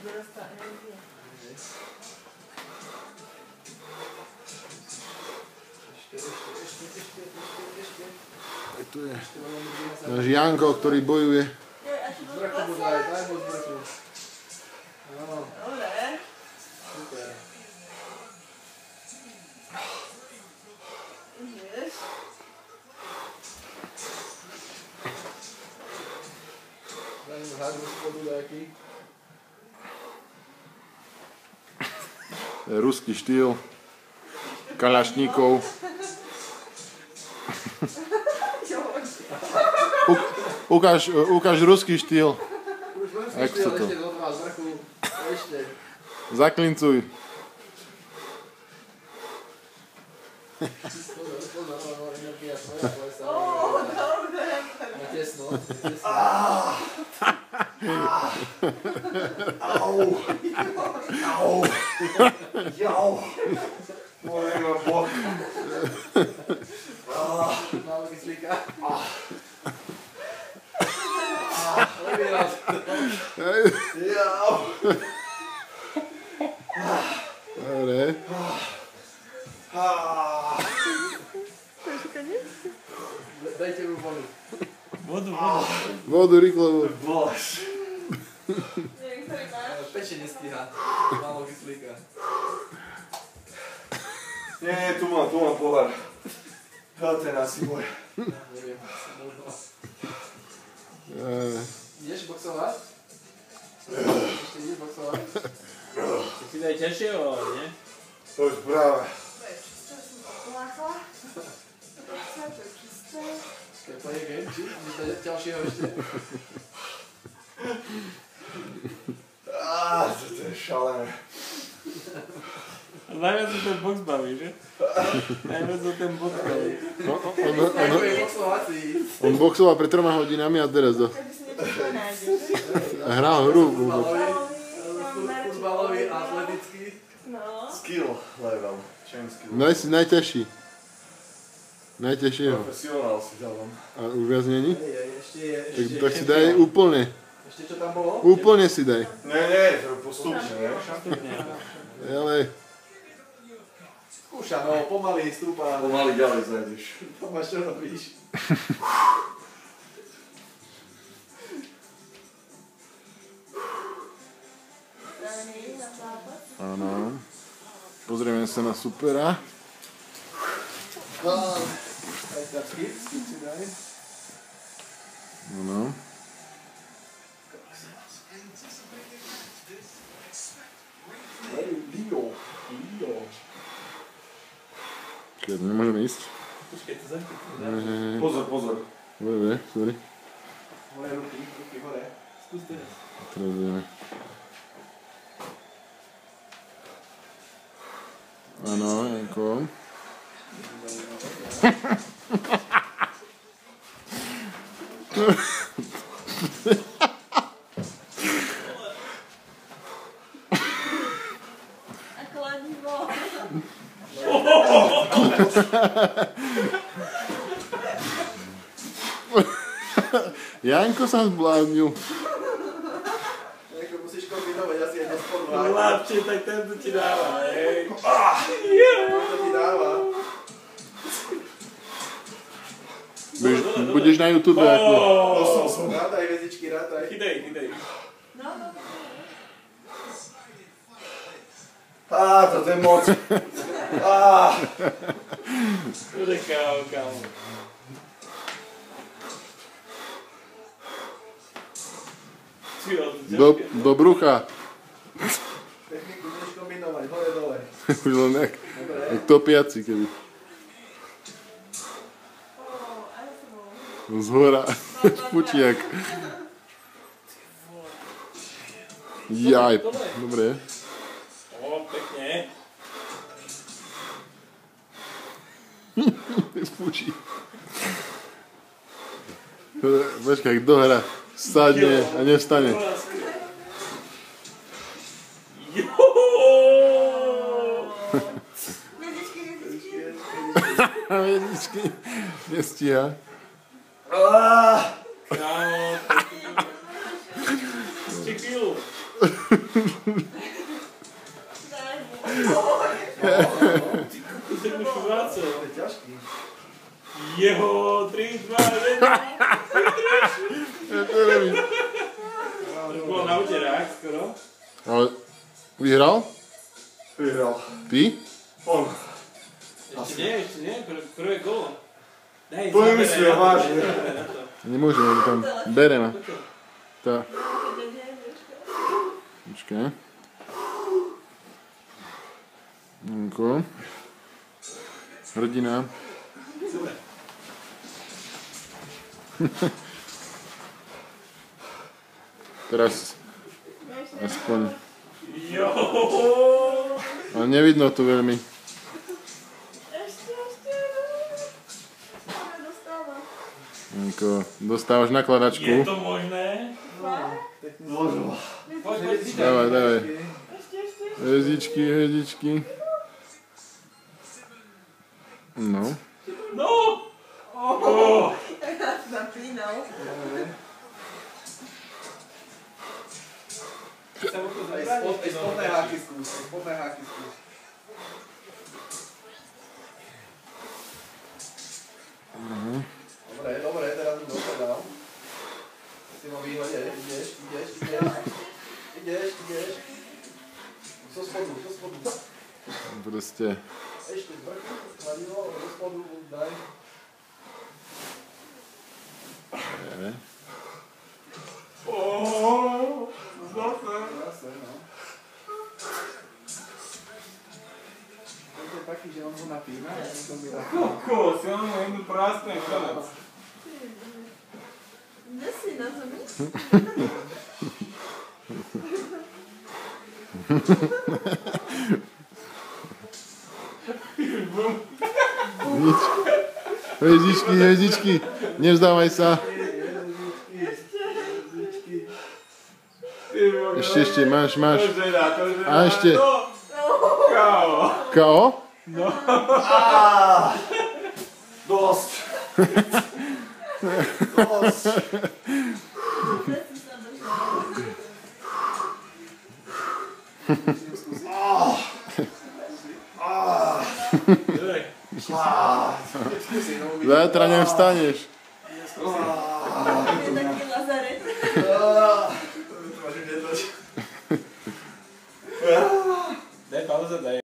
dorastá energie. Ešte. Tu je náš Janko, ktorý bojuje. Zvrchu budu aj, daj mu zvrchu. Áno. Dobre. Super. Ideš. Daj mu hadru spodu nejaký. Ruský štýl. Kalašníkov. Ukáž ruský štýl. Ruský štýl, ešte do dva zvrchu. Ešte. Zaklincuj. Pozor, energia tvoja, sa. Dobre. Na tesno. Au! Au! Jau! Môj bok. Málo kyslíka. Levý raz. Jau! Dobre. Dajte mu vodu. Vodu, rýchlo. Bož. Ktorý máš? Pečenie stíha. Málo kyslíka. Nie, tu mám pohár. Ten asi môj. Neviem. Ideš boxovať? Ešte ideš boxovať? To si daj ťažšie, nie? To už práve. To je čisté, som opláchla. To je čisté. To je play game, či? Ideš do ďalšieho ešte? To je šalené. Najviac sa ten box baví, že? Najviac sa ten box baví. Ďakujem boxovací. On boxoval pred 3 hodinami a teraz to. Keby si niečo nájdeš. Hral hru. Futbalový, atletický. No. Skill level. Chain skill. Daj si najťažší. Najťažšieho. Profesionál si dávam. A už viac není? Ešte Tak si daj úplne. Ešte čo tam bolo? Úplne si daj. Nie, to je postupne, ne? Ale Skúša, no, pomaly stúpa. Pomaly ďalej zajdeš. Tomáš, čo robíš? áno. Pozrieme sa na supera. Aj tam skip si daj. Áno. Leo. Keď nemôžeme ísť. Počkej, to zamkni. Pozor. Dobre, sorry. Hore ruky hore. Skús teraz. Teraz ideme. Áno, Janko. Ako lenivo. Janko sa zbláznil. Jako musíš kombinovať asi jedno z podváď. Chlapče, tak tento ti dáva, hej. To ti dáva. Budeš na YouTube ako... Dostal som. Rátaj hviezdičky, rátaj. Chytej. No. To je moc. Kámo. Do brucha. Techniku budeš kombinovať, hore dole. Už len jak topiaci, keby. Zhora. Pučiak. Jaj, dobre. Pekne. Pučí. Počkaj, kto hra? Sadne a nevstane. Hviezdičky nestíha. Kámo, ešte chvíľu. Daj mu. Ty se už vracel. To je ťažký. Jeho 3, 2, 1. Ja to neviem. To bolo na uterách skoro. Ale vyhral? Vyhral. Ty? On. Ešte nie. Prvé kolo. Daj, To nemyslím, vážne. Nemôžem, lebo tam bere ma. Tá. Počkaj. Ako. Hrdina. Teraz aspoň. Jo. Ale nevidno tu veľmi. Ešte. Dostáva. Ako, dostávaš Je nakladačku. to možné? Možno. Poď. Dávaj. Ešte. Hviezdičky. No. No! Oh. Ja zapínal. Aj spodné háky skús. Dobre, teraz im dopadal. Si ma výhode, ideš. Zo spodu. Proste. Ešte z vrchu, hladilo, zo spodu, daj. Je. Zase, no. To je taký, že on ho napína, a to mi dá. Kokos, ja mám jednu práskne konec. Kde si na zemi? Hviezdičky. Nevzdávaj sa. Ešte, máš. To žena. A ešte. Káo. K.O.? Dosť. Veci sa držali. Zajtra nevstaneš. Je taký lazaret. Daj pauza, daj.